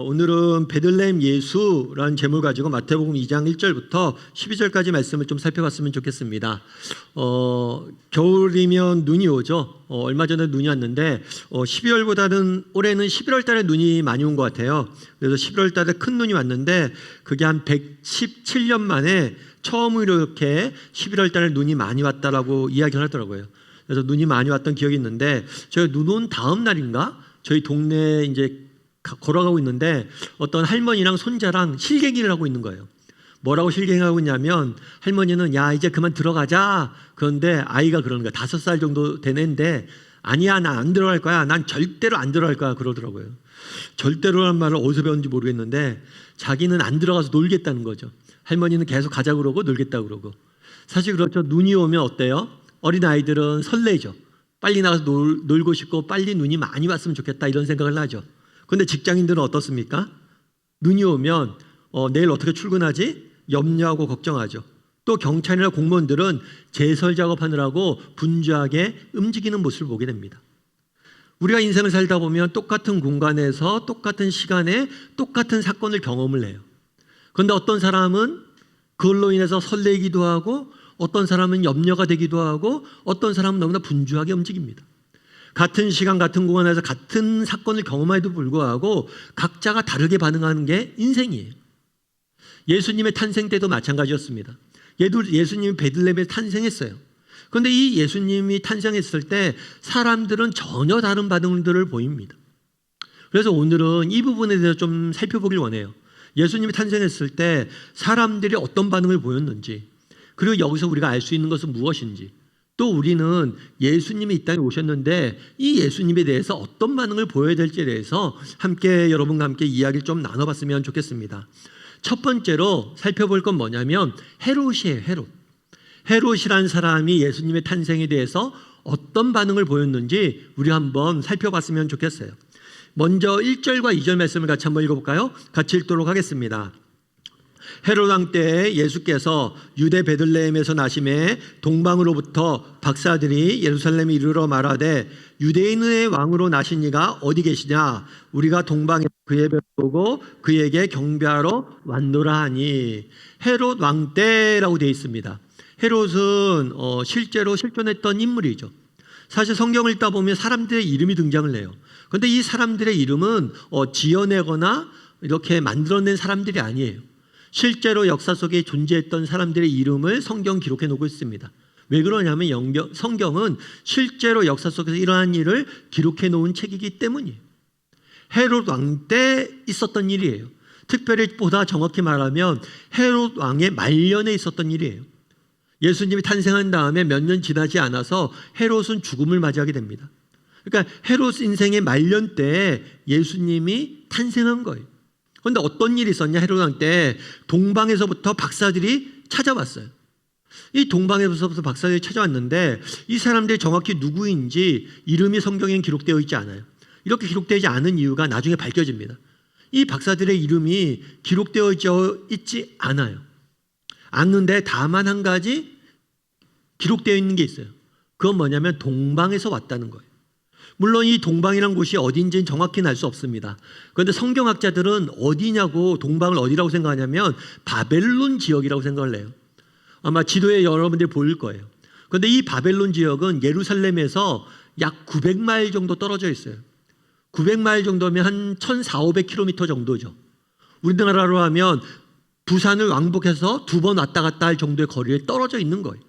오늘은 베들레헴 예수라는 제목을 가지고 마태복음 2장 1절부터 12절까지 말씀을 좀 살펴봤으면 좋겠습니다. 겨울이면 눈이 오죠. 얼마 전에 눈이 왔는데 12월보다는 올해는 11월 달에 눈이 많이 온 것 같아요. 그래서 11월 달에 큰 눈이 왔는데 그게 한 117년 만에 처음으로 이렇게 11월 달에 눈이 많이 왔다라고 이야기를 하더라고요. 그래서 눈이 많이 왔던 기억이 있는데 저희가 눈 온 다음 날인가 저희 동네에 이제 걸어가고 있는데 어떤 할머니랑 손자랑 실갱이를 하고 있는 거예요. 뭐라고 실갱이하고 있냐면 할머니는 야 이제 그만 들어가자. 그런데 아이가 그러는 거야. 5살 정도 된 애인데 아니야 난 안 들어갈 거야. 난 절대로 안 들어갈 거야 그러더라고요. 절대로라는 말을 어디서 배웠는지 모르겠는데 자기는 안 들어가서 놀겠다는 거죠. 할머니는 계속 가자 그러고 놀겠다 그러고. 사실 그렇죠. 눈이 오면 어때요? 어린아이들은 설레죠. 빨리 나가서 놀고 싶고 빨리 눈이 많이 왔으면 좋겠다 이런 생각을 하죠. 그런데 직장인들은 어떻습니까? 눈이 오면 내일 어떻게 출근하지? 염려하고 걱정하죠. 또 경찰이나 공무원들은 제설 작업하느라고 분주하게 움직이는 모습을 보게 됩니다. 우리가 인생을 살다 보면 똑같은 공간에서 똑같은 시간에 똑같은 사건을 경험을 해요. 그런데 어떤 사람은 그걸로 인해서 설레기도 하고 어떤 사람은 염려가 되기도 하고 어떤 사람은 너무나 분주하게 움직입니다. 같은 시간 같은 공간에서 같은 사건을 경험함에도 불구하고 각자가 다르게 반응하는 게 인생이에요. 예수님의 탄생 때도 마찬가지였습니다. 예수님이 베들레헴에 탄생했어요. 그런데 이 예수님이 탄생했을 때 사람들은 전혀 다른 반응들을 보입니다. 그래서 오늘은 이 부분에 대해서 좀 살펴보길 원해요. 예수님이 탄생했을 때 사람들이 어떤 반응을 보였는지, 그리고 여기서 우리가 알 수 있는 것은 무엇인지, 또 우리는 예수님이 이 땅에 오셨는데 이 예수님에 대해서 어떤 반응을 보여야 될지에 대해서 함께 여러분과 함께 이야기를 좀 나눠봤으면 좋겠습니다. 첫 번째로 살펴볼 건 뭐냐면 헤롯이에요. 헤롯이라는 사람이 예수님의 탄생에 대해서 어떤 반응을 보였는지 우리 한번 살펴봤으면 좋겠어요. 먼저 1절과 2절 말씀을 같이 한번 읽어볼까요? 같이 읽도록 하겠습니다. 헤롯 왕 때에 예수께서 유대 베들레헴에서 나심에 동방으로부터 박사들이 예루살렘에 이르러 말하되 유대인의 왕으로 나신 이가 어디 계시냐? 우리가 동방에 그의 별 보고 그에게 경배하러 왔노라 하니. 헤롯 왕 때라고 되어 있습니다. 헤롯은 실제로 실존했던 인물이죠. 사실 성경을 읽다 보면 사람들의 이름이 등장을 해요. 그런데 이 사람들의 이름은 지어내거나 이렇게 만들어낸 사람들이 아니에요. 실제로 역사 속에 존재했던 사람들의 이름을 성경 기록해 놓고 있습니다. 왜 그러냐면 성경은 실제로 역사 속에서 이러한 일을 기록해 놓은 책이기 때문이에요. 헤롯 왕 때 있었던 일이에요. 특별히 보다 정확히 말하면 헤롯 왕의 말년에 있었던 일이에요. 예수님이 탄생한 다음에 몇 년 지나지 않아서 헤롯은 죽음을 맞이하게 됩니다. 그러니까 헤롯 인생의 말년 때에 예수님이 탄생한 거예요. 그런데 어떤 일이 있었냐? 헤롯 왕 때 동방에서부터 박사들이 찾아왔어요. 이 동방에서부터 박사들이 찾아왔는데 이 사람들이 정확히 누구인지 이름이 성경에 기록되어 있지 않아요. 이렇게 기록되지 않은 이유가 나중에 밝혀집니다. 이 박사들의 이름이 기록되어 있지 않아요. 않는데 다만 한 가지 기록되어 있는 게 있어요. 그건 뭐냐면 동방에서 왔다는 거예요. 물론 이 동방이란 곳이 어딘지는 정확히는 알 수 없습니다. 그런데 성경학자들은 어디냐고 동방을 어디라고 생각하냐면 바벨론 지역이라고 생각을 해요. 아마 지도에 여러분들이 보일 거예요. 그런데 이 바벨론 지역은 예루살렘에서 약 900마일 정도 떨어져 있어요. 900마일 정도면 한 1,400-500km 정도죠. 우리나라로 하면 부산을 왕복해서 2번 왔다 갔다 할 정도의 거리에 떨어져 있는 거예요.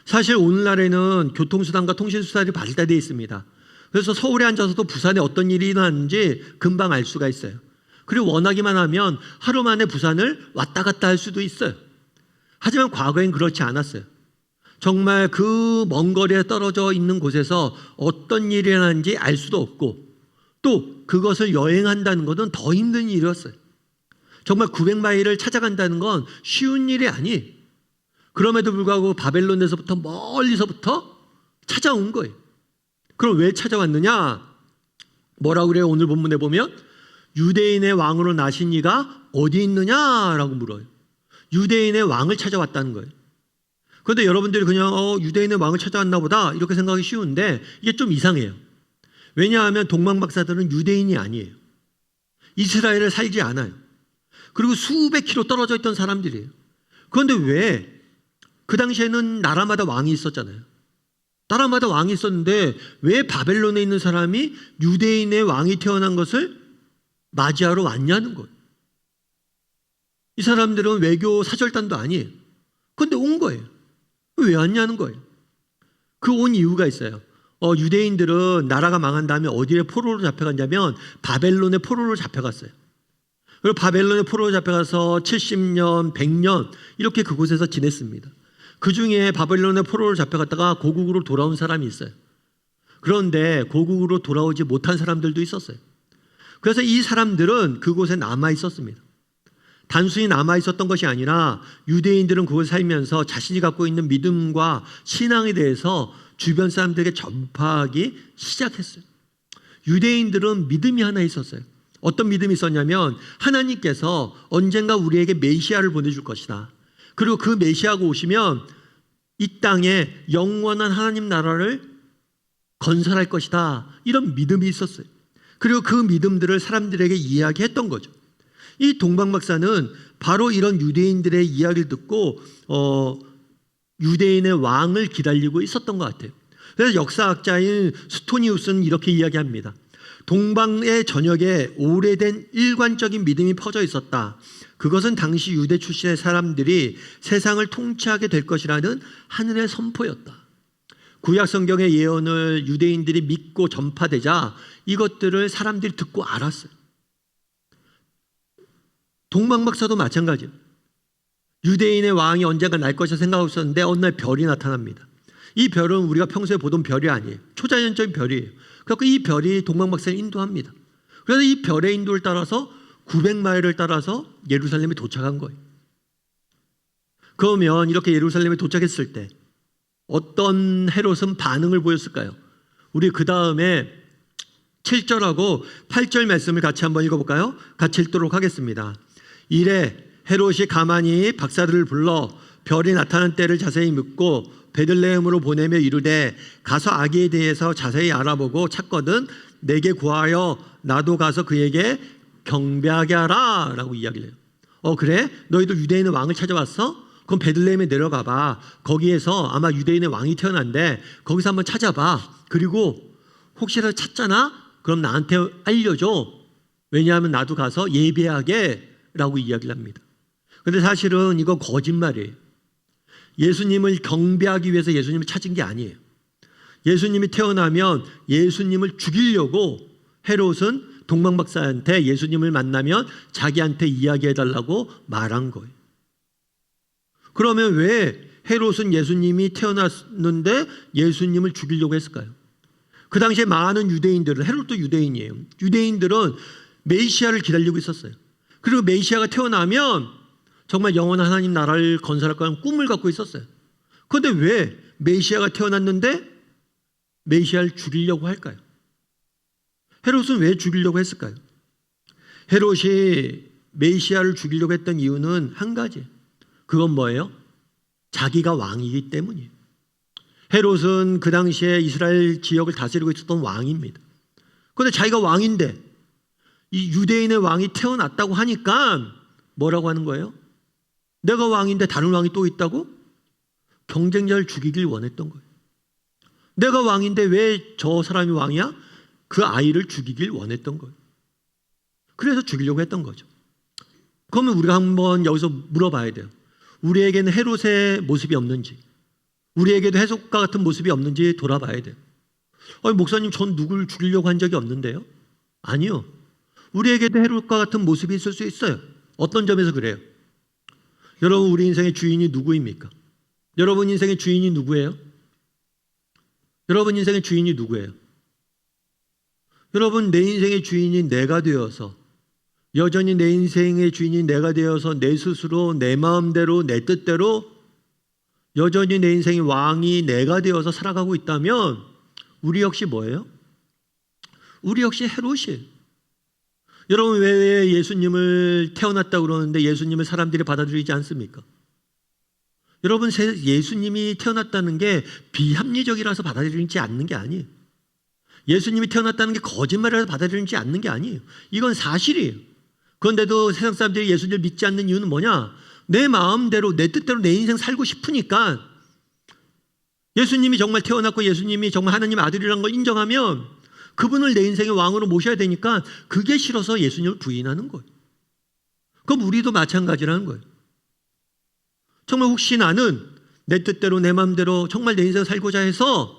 사실 오늘날에는 교통수단과 통신수단이 발달되어 있습니다. 그래서 서울에 앉아서도 부산에 어떤 일이 일어났는지 금방 알 수가 있어요. 그리고 원하기만 하면 하루 만에 부산을 왔다 갔다 할 수도 있어요. 하지만 과거엔 그렇지 않았어요. 정말 그 먼 거리에 떨어져 있는 곳에서 어떤 일이 일어났는지 알 수도 없고 또 그것을 여행한다는 것은 더 힘든 일이었어요. 정말 900마일을 찾아간다는 건 쉬운 일이 아니에요. 그럼에도 불구하고 바벨론에서부터 멀리서부터 찾아온 거예요. 그럼 왜 찾아왔느냐? 뭐라고 그래요? 오늘 본문에 보면 유대인의 왕으로 나신 이가 어디 있느냐라고 물어요. 유대인의 왕을 찾아왔다는 거예요. 그런데 여러분들이 그냥 유대인의 왕을 찾아왔나 보다 이렇게 생각하기 쉬운데 이게 좀 이상해요. 왜냐하면 동방 박사들은 유대인이 아니에요. 이스라엘에 살지 않아요. 그리고 수백 킬로 떨어져 있던 사람들이에요. 그런데 왜 그 당시에는 나라마다 왕이 있었잖아요. 나라마다 왕이 있었는데 왜 바벨론에 있는 사람이 유대인의 왕이 태어난 것을 맞이하러 왔냐는 거예요. 이 사람들은 외교 사절단도 아니에요. 그런데 온 거예요. 왜 왔냐는 거예요. 그 온 이유가 있어요. 유대인들은 나라가 망한 다음에 어디에 포로로 잡혀갔냐면 바벨론의 포로로 잡혀갔어요. 그리고 바벨론의 포로로 잡혀가서 70년, 100년 이렇게 그곳에서 지냈습니다. 그 중에 바벨론의 포로로 잡혀갔다가 고국으로 돌아온 사람이 있어요. 그런데 고국으로 돌아오지 못한 사람들도 있었어요. 그래서 이 사람들은 그곳에 남아 있었습니다. 단순히 남아 있었던 것이 아니라 유대인들은 그곳에 살면서 자신이 갖고 있는 믿음과 신앙에 대해서 주변 사람들에게 전파하기 시작했어요. 유대인들은 믿음이 하나 있었어요. 어떤 믿음이 있었냐면 하나님께서 언젠가 우리에게 메시아를 보내줄 것이다. 그리고 그 메시아가 오시면 이 땅에 영원한 하나님 나라를 건설할 것이다. 이런 믿음이 있었어요. 그리고 그 믿음들을 사람들에게 이야기했던 거죠. 이 동방박사는 바로 이런 유대인들의 이야기를 듣고 유대인의 왕을 기다리고 있었던 것 같아요. 그래서 역사학자인 수토니우스는 이렇게 이야기합니다. 동방의 전역에 오래된 일관적인 믿음이 퍼져 있었다. 그것은 당시 유대 출신의 사람들이 세상을 통치하게 될 것이라는 하늘의 선포였다. 구약 성경의 예언을 유대인들이 믿고 전파되자 이것들을 사람들이 듣고 알았어요. 동방박사도 마찬가지예요. 유대인의 왕이 언젠가 날 것이라 생각하고 있었는데 어느 날 별이 나타납니다. 이 별은 우리가 평소에 보던 별이 아니에요. 초자연적인 별이에요. 그래서 이 별이 동방박사를 인도합니다. 그래서 이 별의 인도를 따라서 900마일을 따라서 예루살렘에 도착한 거예요. 그러면 이렇게 예루살렘에 도착했을 때 어떤 헤롯은 반응을 보였을까요? 우리 그 다음에 7절하고 8절 말씀을 같이 한번 읽어볼까요? 같이 읽도록 하겠습니다. 이래 헤롯이 가만히 박사들을 불러 별이 나타난 때를 자세히 묻고 베들레헴으로 보내며 이르되 가서 아기에 대해서 자세히 알아보고 찾거든 내게 구하여 나도 가서 그에게 경배하게 하라 라고 이야기를 해요. 그래? 너희도 유대인의 왕을 찾아왔어? 그럼 베들레헴에 내려가 봐. 거기에서 아마 유대인의 왕이 태어난대. 거기서 한번 찾아봐. 그리고 혹시라도 찾잖아? 그럼 나한테 알려줘. 왜냐하면 나도 가서 예배하게 라고 이야기를 합니다. 그런데 사실은 이거 거짓말이에요. 예수님을 경배하기 위해서 예수님을 찾은 게 아니에요. 예수님이 태어나면 예수님을 죽이려고 헤롯은 동방박사한테 예수님을 만나면 자기한테 이야기해달라고 말한 거예요. 그러면 왜 헤롯은 예수님이 태어났는데 예수님을 죽이려고 했을까요? 그 당시에 많은 유대인들은, 헤롯도 유대인이에요. 유대인들은 메시아를 기다리고 있었어요. 그리고 메시아가 태어나면 정말 영원한 하나님 나라를 건설할 거라는 꿈을 갖고 있었어요. 그런데 왜 메시아가 태어났는데 메시아를 죽이려고 할까요? 헤롯은 왜 죽이려고 했을까요? 헤롯이 메시아를 죽이려고 했던 이유는 한 가지. 그건 뭐예요? 자기가 왕이기 때문이에요. 헤롯은 그 당시에 이스라엘 지역을 다스리고 있었던 왕입니다. 그런데 자기가 왕인데 이 유대인의 왕이 태어났다고 하니까 뭐라고 하는 거예요? 내가 왕인데 다른 왕이 또 있다고? 경쟁자를 죽이길 원했던 거예요. 내가 왕인데 왜 저 사람이 왕이야? 그 아이를 죽이길 원했던 거예요. 그래서 죽이려고 했던 거죠. 그러면 우리가 한번 여기서 물어봐야 돼요. 우리에게는 헤롯의 모습이 없는지, 우리에게도 헤롯과 같은 모습이 없는지 돌아봐야 돼요. 목사님, 전 누구를 죽이려고 한 적이 없는데요? 아니요. 우리에게도 헤롯과 같은 모습이 있을 수 있어요. 어떤 점에서 그래요? 여러분, 우리 인생의 주인이 누구입니까? 여러분 인생의 주인이 누구예요? 여러분 인생의 주인이 누구예요? 여러분, 내 인생의 주인이 내가 되어서, 여전히 내 인생의 주인이 내가 되어서 내 스스로, 내 마음대로, 내 뜻대로 여전히 내 인생의 왕이 내가 되어서 살아가고 있다면 우리 역시 뭐예요? 우리 역시 헤롯이에요. 여러분, 왜 예수님을 태어났다고 그러는데 예수님을 사람들이 받아들이지 않습니까? 여러분, 예수님이 태어났다는 게 비합리적이라서 받아들이지 않는 게 아니에요. 예수님이 태어났다는 게 거짓말이라서 받아들이지 않는 게 아니에요. 이건 사실이에요. 그런데도 세상 사람들이 예수님을 믿지 않는 이유는 뭐냐? 내 마음대로 내 뜻대로 내 인생 살고 싶으니까. 예수님이 정말 태어났고 예수님이 정말 하나님의 아들이라는 걸 인정하면 그분을 내 인생의 왕으로 모셔야 되니까 그게 싫어서 예수님을 부인하는 거예요. 그럼 우리도 마찬가지라는 거예요. 정말 혹시 나는 내 뜻대로 내 마음대로 정말 내 인생을 살고자 해서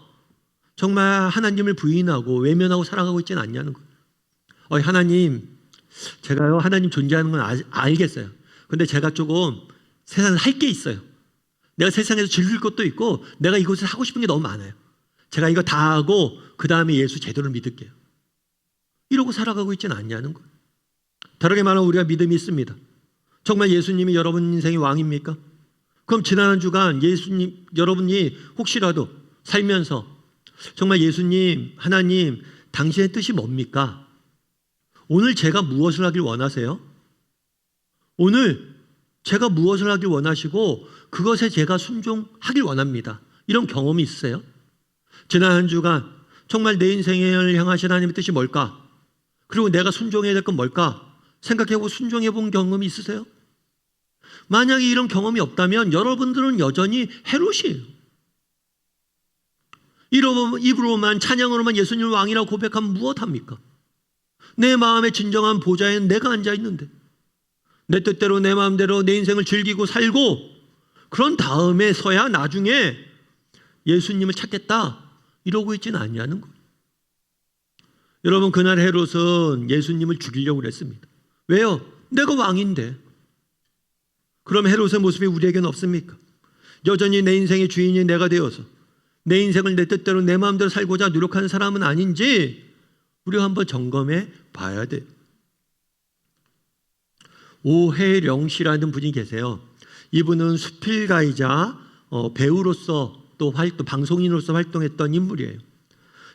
정말 하나님을 부인하고 외면하고 살아가고 있지는 않냐는 거예요. 하나님, 제가요 하나님 존재하는 건 알겠어요. 근데 제가 조금 세상에 할 게 있어요. 내가 세상에서 즐길 것도 있고 내가 이곳에서 하고 싶은 게 너무 많아요. 제가 이거 다 하고 그 다음에 예수 제대로 믿을게요. 이러고 살아가고 있지는 않냐는 거예요. 다르게 말하면 우리가 믿음이 있습니다. 정말 예수님이 여러분 인생의 왕입니까? 그럼 지난 한 주간 예수님, 여러분이 혹시라도 살면서 정말 예수님, 하나님, 당신의 뜻이 뭡니까? 오늘 제가 무엇을 하길 원하세요? 오늘 제가 무엇을 하길 원하시고 그것에 제가 순종하길 원합니다. 이런 경험이 있으세요? 지난 한 주간 정말 내 인생을 향하신 하나님의 뜻이 뭘까? 그리고 내가 순종해야 될 건 뭘까? 생각해보고 순종해 본 경험이 있으세요? 만약에 이런 경험이 없다면 여러분들은 여전히 헤롯이에요. 입으로만 찬양으로만 예수님을 왕이라고 고백하면 무엇합니까? 내 마음의 진정한 보좌에는 내가 앉아있는데 내 뜻대로 내 마음대로 내 인생을 즐기고 살고 그런 다음에서야 나중에 예수님을 찾겠다 이러고 있지는 않냐는 거예요. 여러분, 그날 헤롯은 예수님을 죽이려고 그랬습니다. 왜요? 내가 왕인데. 그럼 헤롯의 모습이 우리에게는 없습니까? 여전히 내 인생의 주인이 내가 되어서 내 인생을 내 뜻대로 내 마음대로 살고자 노력하는 사람은 아닌지 우리가 한번 점검해 봐야 돼요. 오해령 씨라는 분이 계세요. 이분은 수필가이자 배우로서 또 방송인으로서 활동했던 인물이에요.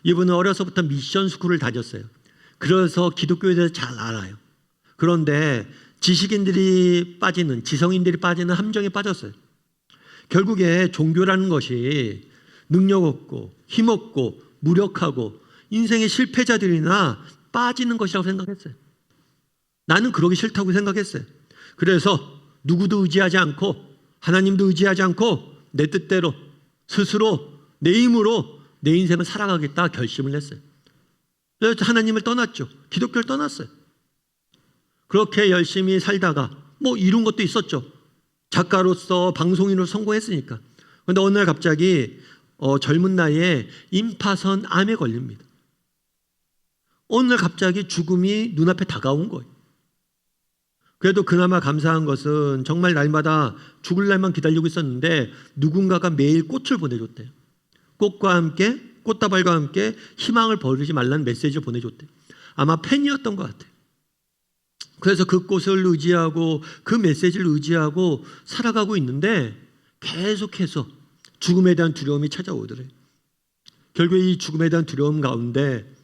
이분은 어려서부터 미션 스쿨을 다녔어요. 그래서 기독교에 대해서 잘 알아요. 그런데 지성인들이 빠지는 함정에 빠졌어요. 결국에 종교라는 것이 능력 없고 힘 없고 무력하고 인생의 실패자들이나 빠지는 것이라고 생각했어요. 나는 그러기 싫다고 생각했어요. 그래서 누구도 의지하지 않고 하나님도 의지하지 않고 내 뜻대로 스스로 내 힘으로 내 인생을 살아가겠다 결심을 했어요. 그래서 하나님을 떠났죠. 기독교를 떠났어요. 그렇게 열심히 살다가 이룬 것도 있었죠. 작가로서 방송인으로 성공했으니까. 그런데 어느 날 갑자기 젊은 나이에 임파선 암에 걸립니다. 어느 날 갑자기 죽음이 눈앞에 다가온 거예요. 그래도 그나마 감사한 것은 정말 날마다 죽을 날만 기다리고 있었는데 누군가가 매일 꽃을 보내줬대요. 꽃다발과 함께 희망을 버리지 말라는 메시지를 보내줬대요. 아마 팬이었던 것 같아요. 그래서 그 꽃을 의지하고 그 메시지를 의지하고 살아가고 있는데 계속해서 죽음에 대한 두려움이 찾아오더래요. 결국에 이 죽음에 대한 두려움 가운데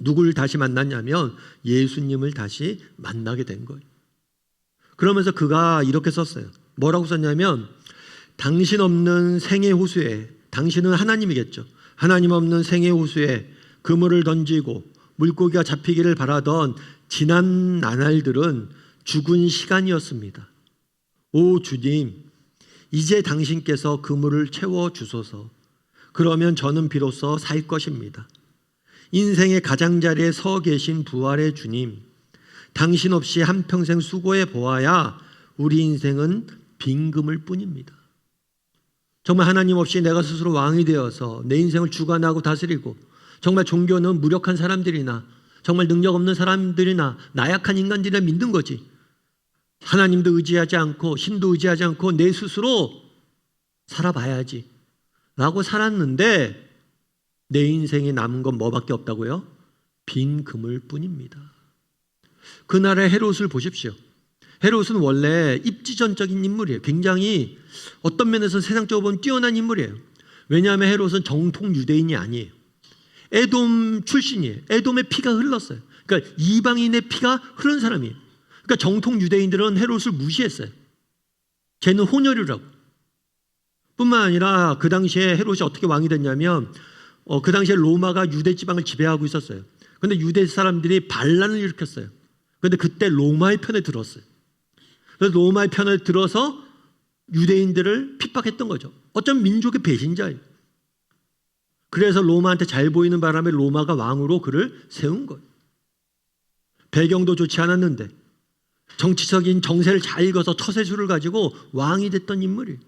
누구를 다시 만났냐면 예수님을 다시 만나게 된 거예요. 그러면서 그가 이렇게 썼어요. 뭐라고 썼냐면 당신 없는 생의 호수에, 당신은 하나님이겠죠. 하나님 없는 생의 호수에 그물을 던지고 물고기가 잡히기를 바라던 지난 나날들은 죽은 시간이었습니다. 오 주님, 이제 당신께서 그물을 채워주소서. 그러면 저는 비로소 살 것입니다. 인생의 가장자리에 서 계신 부활의 주님, 당신 없이 한평생 수고해 보아야 우리 인생은 빈금을 뿐입니다. 정말 하나님 없이 내가 스스로 왕이 되어서 내 인생을 주관하고 다스리고 정말 종교는 무력한 사람들이나 정말 능력 없는 사람들이나 나약한 인간들이나 믿는 거지. 하나님도 의지하지 않고 신도 의지하지 않고 내 스스로 살아봐야지 라고 살았는데 내 인생에 남은 건 뭐밖에 없다고요? 빈 그물 뿐입니다. 그날의 헤롯을 보십시오. 헤롯은 원래 입지전적인 인물이에요. 굉장히 어떤 면에서 세상적으로 보면 뛰어난 인물이에요. 왜냐하면 헤롯은 정통 유대인이 아니에요. 에돔 출신이에요. 에돔의 피가 흘렀어요. 그러니까 이방인의 피가 흐른 사람이에요. 그러니까 정통 유대인들은 헤롯을 무시했어요. 쟤는 혼혈이라고. 뿐만 아니라 그 당시에 헤롯이 어떻게 왕이 됐냐면 그 당시에 로마가 유대 지방을 지배하고 있었어요. 그런데 유대 사람들이 반란을 일으켰어요. 그런데 그때 로마의 편에 들었어요. 그래서 로마의 편에 들어서 유대인들을 핍박했던 거죠. 어쩜 민족의 배신자예요. 그래서 로마한테 잘 보이는 바람에 로마가 왕으로 그를 세운 거예요. 배경도 좋지 않았는데 정치적인 정세를 잘 읽어서 처세술을 가지고 왕이 됐던 인물이에요.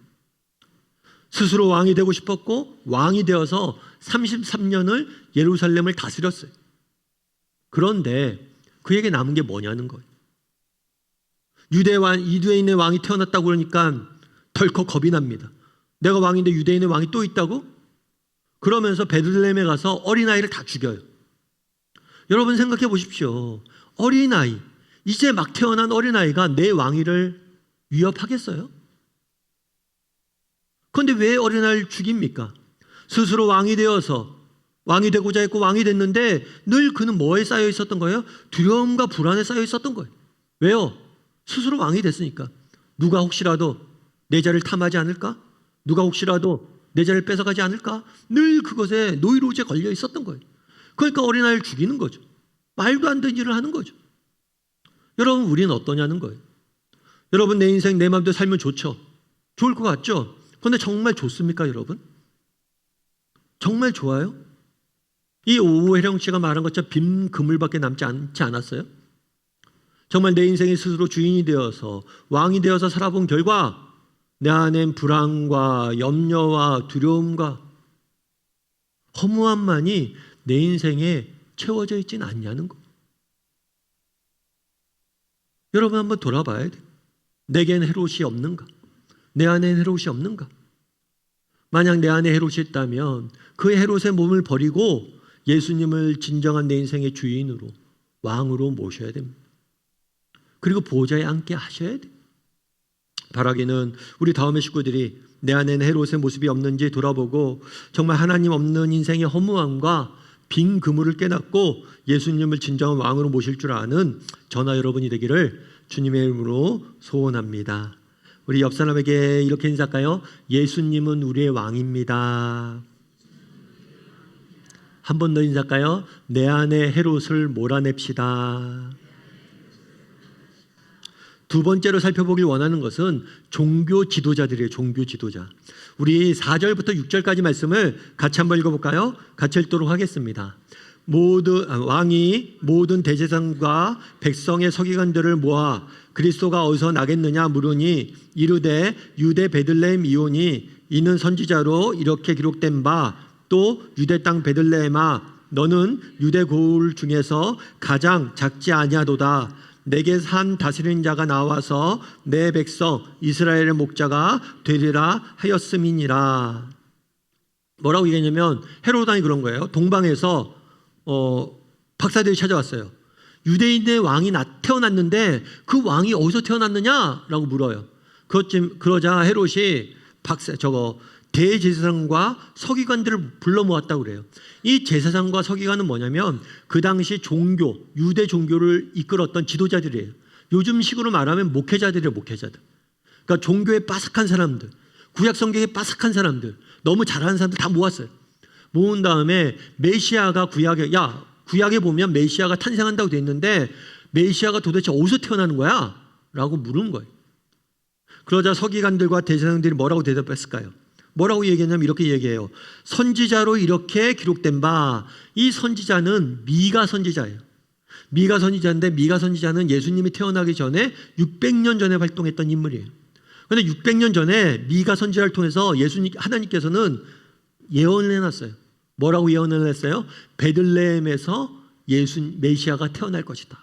스스로 왕이 되고 싶었고 왕이 되어서 33년을 예루살렘을 다스렸어요. 그런데 그에게 남은 게 뭐냐는 거예요. 유대인의 왕이 태어났다고 그러니까 덜컥 겁이 납니다. 내가 왕인데 유대인의 왕이 또 있다고? 그러면서 베들레헴에 가서 어린아이를 다 죽여요. 여러분 생각해 보십시오. 어린아이, 이제 막 태어난 어린아이가 내 왕위를 위협하겠어요? 그런데 왜 어린아이를 죽입니까? 스스로 왕이 되어서 왕이 되고자 했고 왕이 됐는데 늘 그는 뭐에 쌓여 있었던 거예요? 두려움과 불안에 쌓여 있었던 거예요. 왜요? 스스로 왕이 됐으니까. 누가 혹시라도 내 자리를 탐하지 않을까? 누가 혹시라도 내 자리를 뺏어가지 않을까? 늘 그것에 노이로제 걸려 있었던 거예요. 그러니까 어린아이를 죽이는 거죠. 말도 안 되는 일을 하는 거죠. 여러분 우리는 어떠냐는 거예요. 여러분 내 인생 내 마음대로 살면 좋죠. 좋을 것 같죠? 그런데 정말 좋습니까 여러분? 정말 좋아요? 이 오해령 씨가 말한 것처럼 빈 그물밖에 남지 않지 않았어요? 정말 내 인생이 스스로 주인이 되어서 왕이 되어서 살아본 결과 내 안엔 불안과 염려와 두려움과 허무함만이 내 인생에 채워져 있지는 않냐는 거. 여러분 한번 돌아봐야 돼요. 내겐 헤롯이 없는가? 내 안엔 헤롯이 없는가? 만약 내 안에 헤롯이 있다면 그 헤롯의 몸을 버리고 예수님을 진정한 내 인생의 주인으로 왕으로 모셔야 됩니다. 그리고 보좌에 앉게 하셔야 돼요. 바라기는 우리 다음의 식구들이 내 안에는 헤롯의 모습이 없는지 돌아보고 정말 하나님 없는 인생의 허무함과 빈 그물을 깨닫고 예수님을 진정한 왕으로 모실 줄 아는 저나 여러분이 되기를 주님의 이름으로 소원합니다. 우리 옆 사람에게 이렇게 인사할까요? 예수님은 우리의 왕입니다. 한 번 더 인사할까요? 내 안에 헤롯을 몰아냅시다. 두 번째로 살펴보길 원하는 것은 종교 지도자들이에요. 종교 지도자. 우리 4절부터 6절까지 말씀을 같이 한번 읽어볼까요? 같이 읽도록 하겠습니다. 왕이 모든 대제사장과 백성의 서기관들을 모아 그리스도가 어디서 나겠느냐 물으니 이르되 유대 베들레헴 이오니 이는 선지자로 이렇게 기록된 바 또 유대 땅 베들레헴아 너는 유대 고을 중에서 가장 작지 아니하도다. 내게 산 다스리는 자가 나와서 내 백성 이스라엘의 목자가 되리라 하였음이니라. 뭐라고 얘기했냐면 헤롯 왕이 그런 거예요. 동방에서 박사들이 찾아왔어요. 유대인의 왕이 태어났는데 그 왕이 어디서 태어났느냐라고 물어요. 그러자 헤롯이 대제사장과 서기관들을 불러 모았다고 그래요. 이 제사장과 서기관은 뭐냐면 그 당시 유대 종교를 이끌었던 지도자들이에요. 요즘 식으로 말하면 목회자들이에요. 목회자들. 그러니까 종교에 빠삭한 사람들, 구약 성경에 빠삭한 사람들, 너무 잘하는 사람들 다 모았어요. 모은 다음에 메시아가 구약에 보면 메시아가 탄생한다고 돼 있는데 메시아가 도대체 어디서 태어나는 거야? 라고 물은 거예요. 그러자 서기관들과 대제사장들이 뭐라고 대답했을까요? 뭐라고 얘기했냐면 이렇게 얘기해요. 선지자로 이렇게 기록된 바, 이 선지자는 미가 선지자예요. 미가 선지자인데 미가 선지자는 예수님이 태어나기 전에 600년 전에 활동했던 인물이에요. 그런데 600년 전에 미가 선지자를 통해서 하나님께서는 예언을 해놨어요. 뭐라고 예언을 했어요? 베들레헴에서 메시아가 태어날 것이다.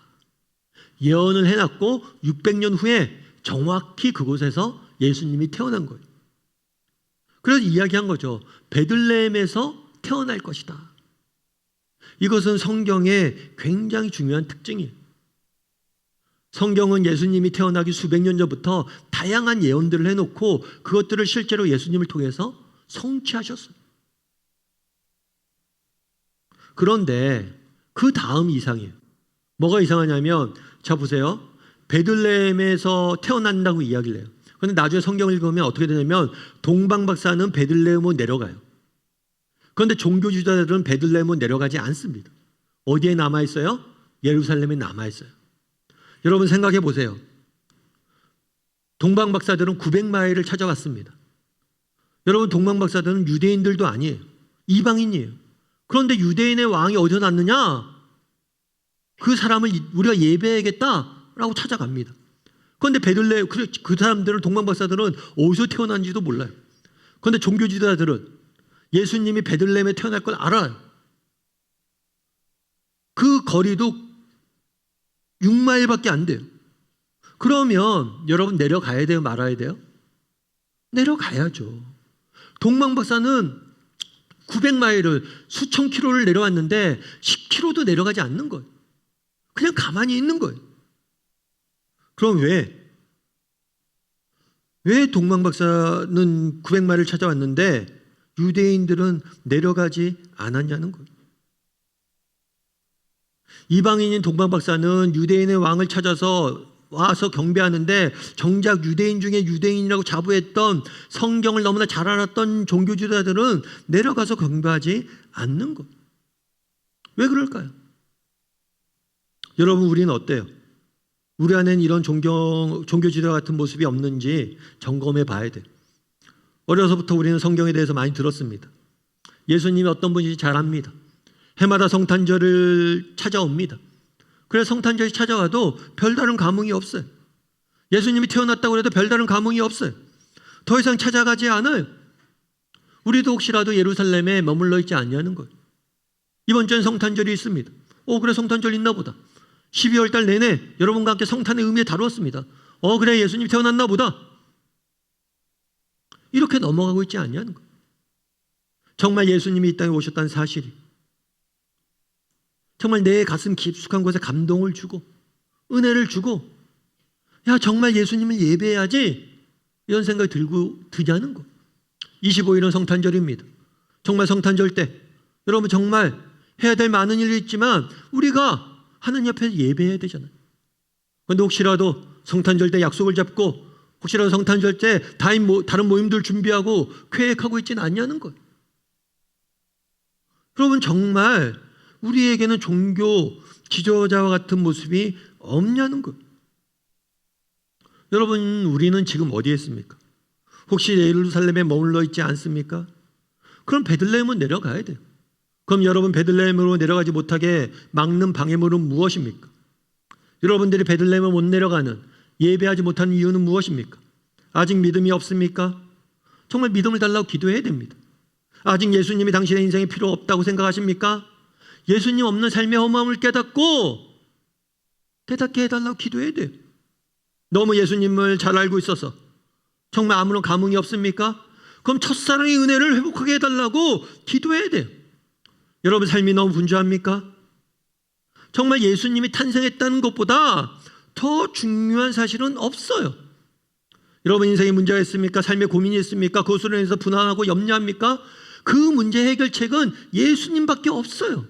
예언을 해놨고 600년 후에 정확히 그곳에서 예수님이 태어난 거예요. 그래서 이야기한 거죠. 베들레헴에서 태어날 것이다. 이것은 성경의 굉장히 중요한 특징이에요. 성경은 예수님이 태어나기 수백 년 전부터 다양한 예언들을 해놓고 그것들을 실제로 예수님을 통해서 성취하셨어요. 그런데 그 다음이 이상해요. 뭐가 이상하냐면 자 보세요. 베들레헴에서 태어난다고 이야기를 해요. 그런데 나중에 성경을 읽으면 어떻게 되냐면 동방 박사는 베들레헴으로 내려가요. 그런데 종교 지도자들은 베들레헴으로 내려가지 않습니다. 어디에 남아 있어요? 예루살렘에 남아 있어요. 여러분 생각해 보세요. 동방박사들은 900마일을 찾아갔습니다. 여러분 동방박사들은 유대인들도 아니에요. 이방인이에요. 그런데 유대인의 왕이 어디서 났느냐? 그 사람을 우리가 예배해야겠다라고 찾아갑니다. 그런데 베들레헴 그 사람들은 동방박사들은 어디서 태어난지도 몰라요. 그런데 종교 지도자들은 예수님이 베들레헴에 태어날 걸 알아요. 그 거리도 6마일밖에 안 돼요. 그러면 여러분 내려가야 돼요? 말아야 돼요? 내려가야죠. 동방박사는 900마일을 수천 킬로를 내려왔는데 10킬로도 내려가지 않는 거예요. 그냥 가만히 있는 거예요. 그럼 왜 동방박사는 900마일을 찾아왔는데 유대인들은 내려가지 않았냐는 거예요. 이방인인 동방박사는 유대인의 왕을 찾아서 와서 경배하는데 정작 유대인 중에 유대인이라고 자부했던 성경을 너무나 잘 알았던 종교지도자들은 내려가서 경배하지 않는 것. 왜 그럴까요? 여러분 우리는 어때요? 우리 안에는 이런 종교지도자 같은 모습이 없는지 점검해 봐야 돼요. 어려서부터 우리는 성경에 대해서 많이 들었습니다. 예수님이 어떤 분인지 잘 압니다. 해마다 성탄절을 찾아옵니다. 그래서 성탄절이 찾아와도 별다른 감흥이 없어요. 예수님이 태어났다고 해도 별다른 감흥이 없어요. 더 이상 찾아가지 않아요. 우리도 혹시라도 예루살렘에 머물러 있지 않냐는 거예요. 이번 주엔 성탄절이 있습니다. 그래 성탄절 있나 보다. 12월 달 내내 여러분과 함께 성탄의 의미에 다루었습니다. 그래 예수님이 태어났나 보다. 이렇게 넘어가고 있지 않냐는 거예요. 정말 예수님이 이 땅에 오셨다는 사실이 정말 내 가슴 깊숙한 곳에 감동을 주고 은혜를 주고 정말 예수님을 예배해야지 이런 생각이 드냐는 거. 25일은 성탄절입니다. 정말 성탄절 때 여러분 정말 해야 될 많은 일이 있지만 우리가 하나님 앞에서 예배해야 되잖아요. 그런데 혹시라도 성탄절 때 약속을 잡고 혹시라도 성탄절 때 다른 모임들 준비하고 계획하고 있지는 않냐는 거예요. 여러분 정말 우리에게는 종교 지도자와 같은 모습이 없냐는 거예요. 여러분 우리는 지금 어디에 있습니까? 혹시 예루살렘에 머물러 있지 않습니까? 그럼 베들레헴은 내려가야 돼요. 그럼 여러분 베들레헴으로 내려가지 못하게 막는 방해물은 무엇입니까? 여러분들이 베들레헴을 못 내려가는 예배하지 못하는 이유는 무엇입니까? 아직 믿음이 없습니까? 정말 믿음을 달라고 기도해야 됩니다. 아직 예수님이 당신의 인생에 필요 없다고 생각하십니까? 예수님 없는 삶의 허무함을 깨닫고 깨닫게 해달라고 기도해야 돼요. 너무 예수님을 잘 알고 있어서 정말 아무런 감흥이 없습니까? 그럼 첫사랑의 은혜를 회복하게 해달라고 기도해야 돼요. 여러분 삶이 너무 분주합니까? 정말 예수님이 탄생했다는 것보다 더 중요한 사실은 없어요. 여러분 인생에 문제가 있습니까? 삶에 고민이 있습니까? 그것으로 인해서 분한하고 염려합니까? 그 문제 해결책은 예수님밖에 없어요.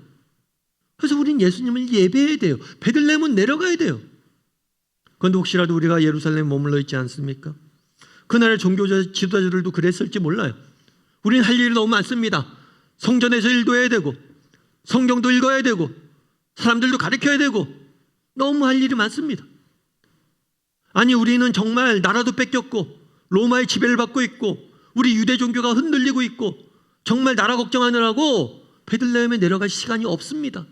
그래서 우리는 예수님을 예배해야 돼요. 베들레헴은 내려가야 돼요. 그런데 혹시라도 우리가 예루살렘에 머물러 있지 않습니까? 그날의 종교 지도자들도 그랬을지 몰라요. 우리는 할 일이 너무 많습니다. 성전에서 일도 해야 되고 성경도 읽어야 되고 사람들도 가르쳐야 되고 너무 할 일이 많습니다. 아니 우리는 정말 나라도 뺏겼고 로마의 지배를 받고 있고 우리 유대 종교가 흔들리고 있고 정말 나라 걱정하느라고 베들레헴에 내려갈 시간이 없습니다.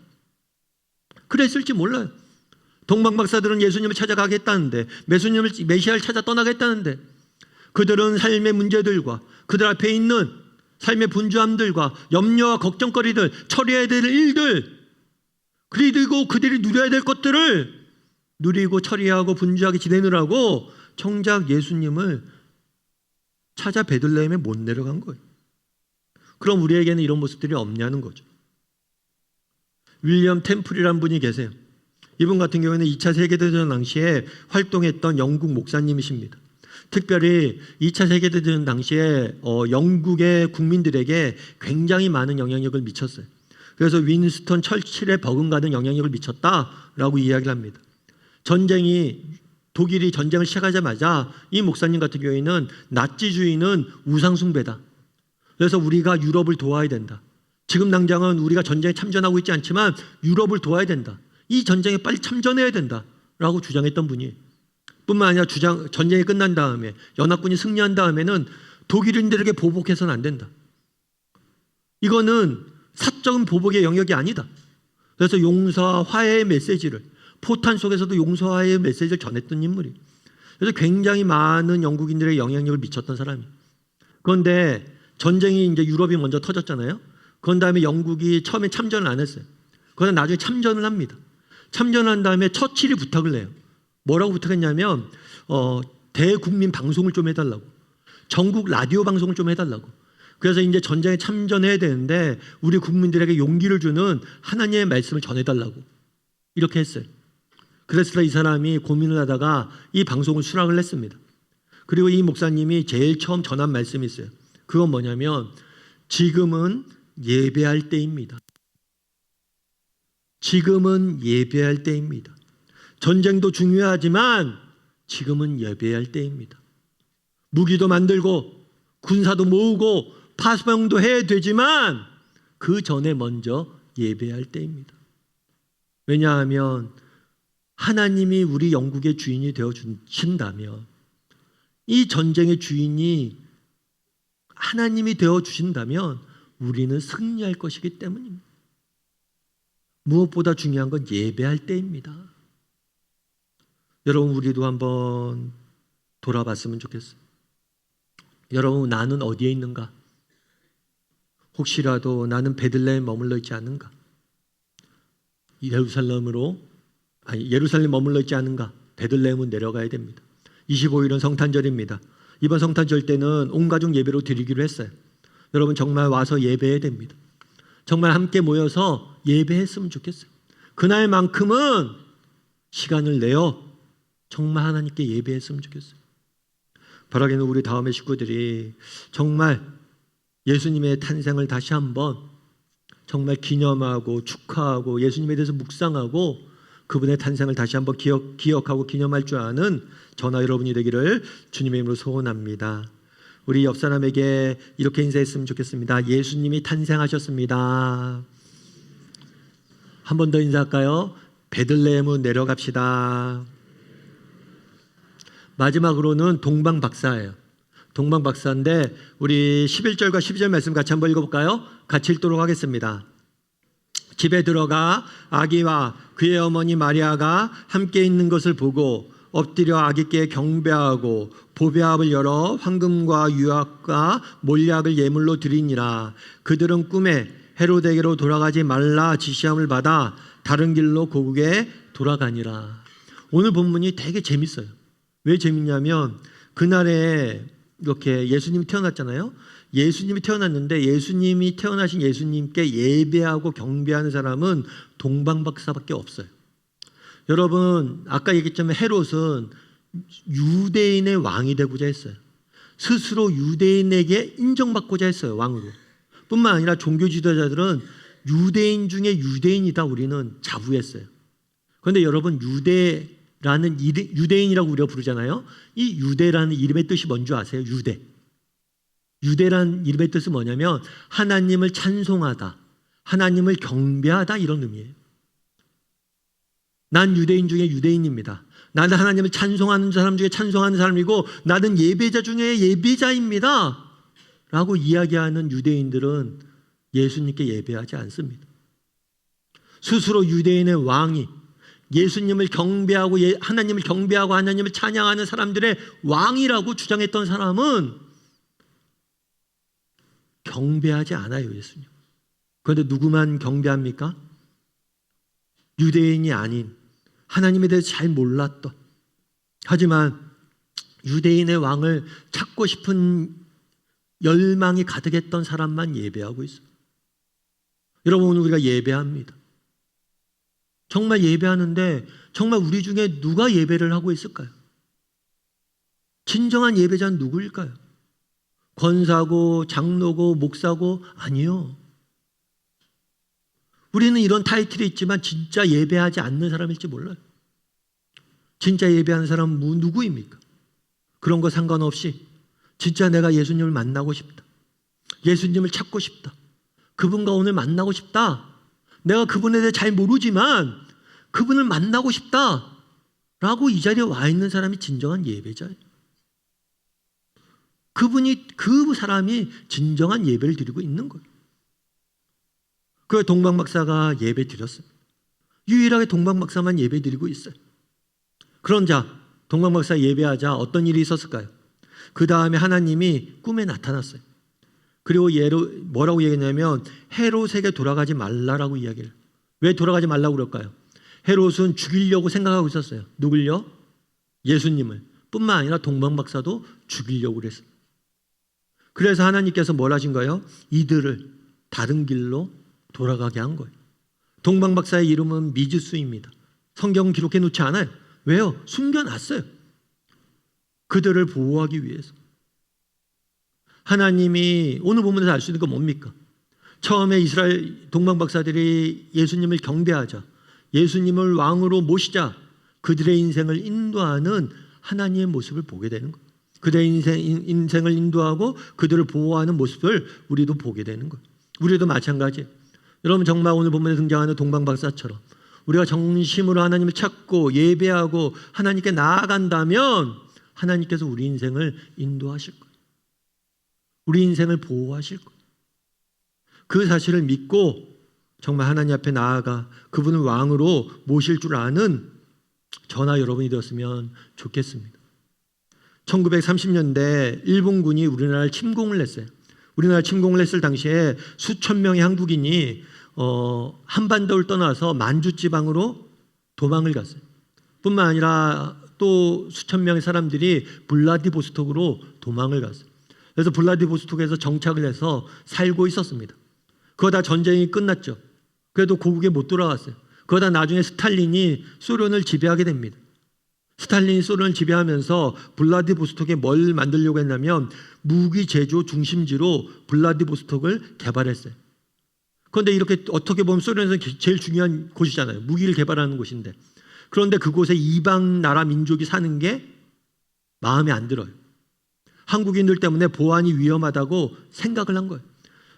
그랬을지 몰라요. 동방박사들은 예수님을 찾아가겠다는데 메시아를 찾아 떠나겠다는데 그들은 삶의 문제들과 그들 앞에 있는 삶의 분주함들과 염려와 걱정거리들 처리해야 될 일들 그리고 그들이 누려야 될 것들을 누리고 처리하고 분주하게 지내느라고 정작 예수님을 찾아 베들레헴에 못 내려간 거예요. 그럼 우리에게는 이런 모습들이 없냐는 거죠. 윌리엄 템플이라는 분이 계세요. 이분 같은 경우에는 2차 세계대전 당시에 활동했던 영국 목사님이십니다. 특별히 2차 세계대전 당시에 영국의 국민들에게 굉장히 많은 영향력을 미쳤어요. 그래서 윈스턴 철칠에 버금가는 영향력을 미쳤다라고 이야기를 합니다. 독일이 전쟁을 시작하자마자 이 목사님 같은 경우에는 나치주의는 우상숭배다. 그래서 우리가 유럽을 도와야 된다. 지금 당장은 우리가 전쟁에 참전하고 있지 않지만 유럽을 도와야 된다. 이 전쟁에 빨리 참전해야 된다라고 주장했던 분이, 뿐만 아니라 전쟁이 끝난 다음에 연합군이 승리한 다음에는 독일인들에게 보복해서는 안 된다. 이거는 사적인 보복의 영역이 아니다. 그래서 용서와 화해의 메시지를, 포탄 속에서도 용서와 화해의 메시지를 전했던 인물이. 그래서 굉장히 많은 영국인들의 영향력을 미쳤던 사람이. 그런데 전쟁이 이제 유럽이 먼저 터졌잖아요. 그런 다음에 영국이 처음에 참전을 안 했어요. 그러나 나중에 참전을 합니다. 참전한 다음에 처칠이 부탁을 해요. 뭐라고 부탁했냐면 대국민 방송을 좀 해달라고, 전국 라디오 방송을 좀 해달라고. 그래서 이제 전쟁에 참전해야 되는데 우리 국민들에게 용기를 주는 하나님의 말씀을 전해달라고 이렇게 했어요. 그래서 이 사람이 고민을 하다가 이 방송을 수락을 했습니다. 그리고 이 목사님이 제일 처음 전한 말씀이 있어요. 그건 뭐냐면 지금은 예배할 때입니다. 지금은 예배할 때입니다. 전쟁도 중요하지만 지금은 예배할 때입니다. 무기도 만들고 군사도 모으고 파병도 해야 되지만 그 전에 먼저 예배할 때입니다. 왜냐하면 하나님이 우리 영국의 주인이 되어 주신다면, 이 전쟁의 주인이 하나님이 되어 주신다면 우리는 승리할 것이기 때문입니다. 무엇보다 중요한 건 예배할 때입니다. 여러분, 우리도 한번 돌아봤으면 좋겠어요. 여러분, 나는 어디에 있는가? 혹시라도 나는 베들레헴에 머물러 있지 않은가? 예루살렘 머물러 있지 않은가? 베들레헴은 내려가야 됩니다. 25일은 성탄절입니다. 이번 성탄절 때는 온 가족 예배로 드리기로 했어요. 여러분, 정말 와서 예배해야 됩니다. 정말 함께 모여서 예배했으면 좋겠어요. 그날만큼은 시간을 내어 정말 하나님께 예배했으면 좋겠어요. 바라기는 우리 다음의 식구들이 정말 예수님의 탄생을 다시 한번 정말 기념하고 축하하고 예수님에 대해서 묵상하고 그분의 탄생을 다시 한번 기억하고 기념할 줄 아는 저나 여러분이 되기를 주님의 이름으로 소원합니다. 우리 옆 사람에게 이렇게 인사했으면 좋겠습니다. 예수님이 탄생하셨습니다. 한 번 더 인사할까요? 베들레헴은 내려갑시다. 마지막으로는 동방박사예요. 동방박사인데 우리 11절과 12절 말씀 같이 한번 읽어볼까요? 같이 읽도록 하겠습니다. 집에 들어가 아기와 그의 어머니 마리아가 함께 있는 것을 보고 엎드려 아기께 경배하고 보배압을 열어 황금과 유압과 몰약을 예물로 드리니라. 그들은 꿈에 헤로데게로 돌아가지 말라 지시함을 받아 다른 길로 고국에 돌아가니라. 오늘 본문이 되게 재밌어요. 왜 재밌냐면 그날에 이렇게 예수님이 태어났잖아요. 예수님이 태어났는데 예수님이 태어나신 예수님께 예배하고 경배하는 사람은 동방박사밖에 없어요. 여러분, 아까 얘기했지만 헤롯은 유대인의 왕이 되고자 했어요. 스스로 유대인에게 인정받고자 했어요. 왕으로. 뿐만 아니라 종교 지도자들은 유대인 중에 유대인이다 우리는 자부했어요. 그런데 여러분, 유대인이라고 우리가 부르잖아요. 이 유대라는 이름의 뜻이 뭔지 아세요? 유대라는 이름의 뜻은 뭐냐면 하나님을 찬송하다, 하나님을 경배하다, 이런 의미예요. 난 유대인 중에 유대인입니다. 나는 하나님을 찬송하는 사람 중에 찬송하는 사람이고 나는 예배자 중에 예배자입니다 라고 이야기하는 유대인들은 예수님께 예배하지 않습니다. 스스로 유대인의 왕이 예수님을 경배하고 하나님을 경배하고 하나님을 찬양하는 사람들의 왕이라고 주장했던 사람은 경배하지 않아요, 예수님. 그런데 누구만 경배합니까? 유대인이 아닌, 하나님에 대해서 잘 몰랐던, 하지만 유대인의 왕을 찾고 싶은 열망이 가득했던 사람만 예배하고 있어요. 여러분, 오늘 우리가 예배합니다. 정말 예배하는데 정말 우리 중에 누가 예배를 하고 있을까요? 진정한 예배자는 누구일까요? 권사고 장로고 목사고? 아니요. 우리는 이런 타이틀이 있지만 진짜 예배하지 않는 사람일지 몰라요. 진짜 예배하는 사람은 누구입니까? 그런 거 상관없이 진짜 내가 예수님을 만나고 싶다, 예수님을 찾고 싶다, 그분과 오늘 만나고 싶다. 내가 그분에 대해 잘 모르지만 그분을 만나고 싶다. 라고 이 자리에 와 있는 사람이 진정한 예배자예요. 그 사람이 진정한 예배를 드리고 있는 거예요. 그 동방박사가 예배 드렸어요. 유일하게 동방박사만 예배 드리고 있어요. 그런 자, 동방박사 예배하자 어떤 일이 있었을까요? 그 다음에 하나님이 꿈에 나타났어요. 그리고 뭐라고 얘기했냐면 헤롯에게 돌아가지 말라라고 이야기를. 왜 돌아가지 말라고 그럴까요? 헤롯은 죽이려고 생각하고 있었어요. 누굴요? 예수님을. 뿐만 아니라 동방박사도 죽이려고 그랬어요. 그래서 하나님께서 뭘 하신 거예요? 이들을 다른 길로 돌아가게 한 거예요. 동방박사의 이름은 미즈수입니다. 성경 기록해 놓지 않아요. 왜요? 숨겨놨어요. 그들을 보호하기 위해서. 하나님이 오늘 본문에서 알 수 있는 건 뭡니까? 처음에 이스라엘 동방박사들이 예수님을 경배하자, 예수님을 왕으로 모시자, 그들의 인생을 인도하는 하나님의 모습을 보게 되는 거예요. 그들의 인생을 인도하고 그들을 보호하는 모습을 우리도 보게 되는 거예요. 우리도 마찬가지예요. 여러분, 정말 오늘 본문에 등장하는 동방박사처럼 우리가 정심으로 하나님을 찾고 예배하고 하나님께 나아간다면 하나님께서 우리 인생을 인도하실 거예요. 우리 인생을 보호하실 거예요. 그 사실을 믿고 정말 하나님 앞에 나아가 그분을 왕으로 모실 줄 아는 저나 여러분이 되었으면 좋겠습니다. 1930년대 일본군이 우리나라를 침공을 했어요. 우리나라 침공을 했을 당시에 수천 명의 한국인이 한반도를 떠나서 만주 지방으로 도망을 갔어요. 뿐만 아니라 또 수천 명의 사람들이 블라디보스톡으로 도망을 갔어요. 그래서 블라디보스톡에서 정착을 해서 살고 있었습니다. 그러다 전쟁이 끝났죠. 그래도 고국에 못 돌아왔어요. 그러다 나중에 스탈린이 소련을 지배하게 됩니다. 스탈린이 소련을 지배하면서 블라디보스톡에 뭘 만들려고 했냐면 무기 제조 중심지로 블라디보스톡을 개발했어요. 그런데 이렇게 어떻게 보면 소련에서 제일 중요한 곳이잖아요. 무기를 개발하는 곳인데. 그런데 그곳에 이방 나라 민족이 사는 게 마음에 안 들어요. 한국인들 때문에 보안이 위험하다고 생각을 한 거예요.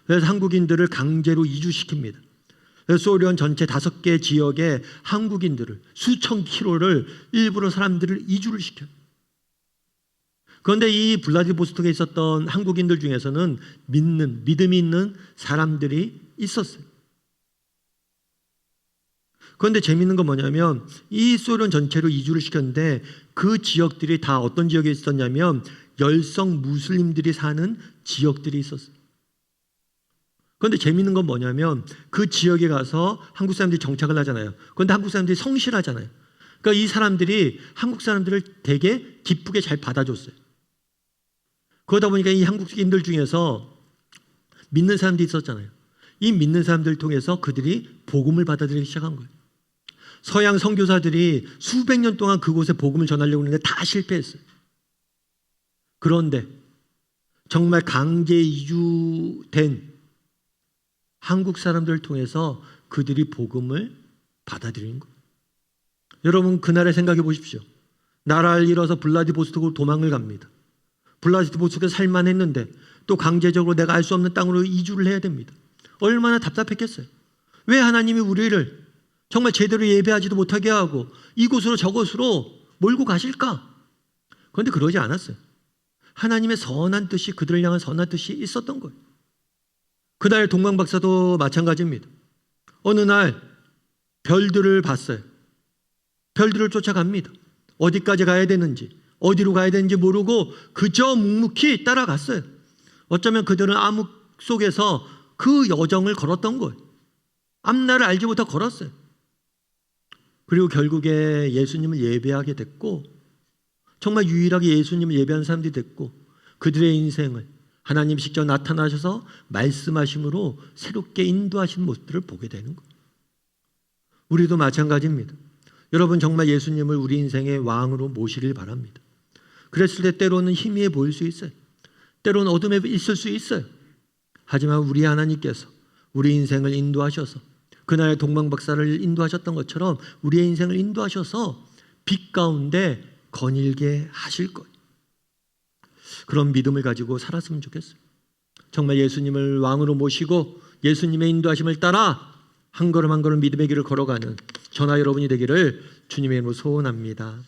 그래서 한국인들을 강제로 이주시킵니다. 그래서 소련 전체 5개 지역에 한국인들을 수천 킬로를 일부러 사람들을 이주를 시켜요. 그런데 이 블라디보스톡에 있었던 한국인들 중에서는 믿음이 있는 사람들이 있었어요. 그런데 재미있는 건 뭐냐면 이 소련 전체로 이주를 시켰는데 그 지역들이 다 어떤 지역에 있었냐면 열성 무슬림들이 사는 지역들이 있었어요. 그런데 재미있는 건 뭐냐면 그 지역에 가서 한국 사람들이 정착을 하잖아요. 그런데 한국 사람들이 성실하잖아요. 그러니까 이 사람들이 한국 사람들을 되게 기쁘게 잘 받아줬어요. 그러다 보니까 이 한국인들 중에서 믿는 사람들이 있었잖아요. 이 믿는 사람들을 통해서 그들이 복음을 받아들이기 시작한 거예요. 서양 선교사들이 수백 년 동안 그곳에 복음을 전하려고 했는데 다 실패했어요. 그런데 정말 강제 이주된 한국 사람들을 통해서 그들이 복음을 받아들이는 거예요. 여러분, 그날에 생각해 보십시오. 나라를 잃어서 블라디보스톡으로 도망을 갑니다. 블라디보스톡에서 살만했는데 또 강제적으로 내가 알 수 없는 땅으로 이주를 해야 됩니다. 얼마나 답답했겠어요. 왜 하나님이 우리를 정말 제대로 예배하지도 못하게 하고 이곳으로 저곳으로 몰고 가실까? 그런데 그러지 않았어요. 하나님의 선한 뜻이, 그들을 향한 선한 뜻이 있었던 거예요. 그날 동방박사도 마찬가지입니다. 어느 날 별들을 봤어요. 별들을 쫓아갑니다. 어디까지 가야 되는지, 어디로 가야 되는지 모르고 그저 묵묵히 따라갔어요. 어쩌면 그들은 암흑 속에서 그 여정을 걸었던 거예요. 앞날을 알지 못하고 걸었어요. 그리고 결국에 예수님을 예배하게 됐고, 정말 유일하게 예수님을 예배하는 사람들이 됐고, 그들의 인생을 하나님 직접 나타나셔서 말씀하심으로 새롭게 인도하신 모습들을 보게 되는 거예요. 우리도 마찬가지입니다. 여러분, 정말 예수님을 우리 인생의 왕으로 모시길 바랍니다. 그랬을 때 때로는 희미해 보일 수 있어요. 때로는 어둠에 있을 수 있어요. 하지만 우리 하나님께서 우리 인생을 인도하셔서 그날 동방박사를 인도하셨던 것처럼 우리의 인생을 인도하셔서 빛 가운데 거닐게 하실 거예요. 그런 믿음을 가지고 살았으면 좋겠어요. 정말 예수님을 왕으로 모시고 예수님의 인도하심을 따라 한 걸음 한 걸음 믿음의 길을 걸어가는 저나 여러분이 되기를 주님의 이름으로 소원합니다.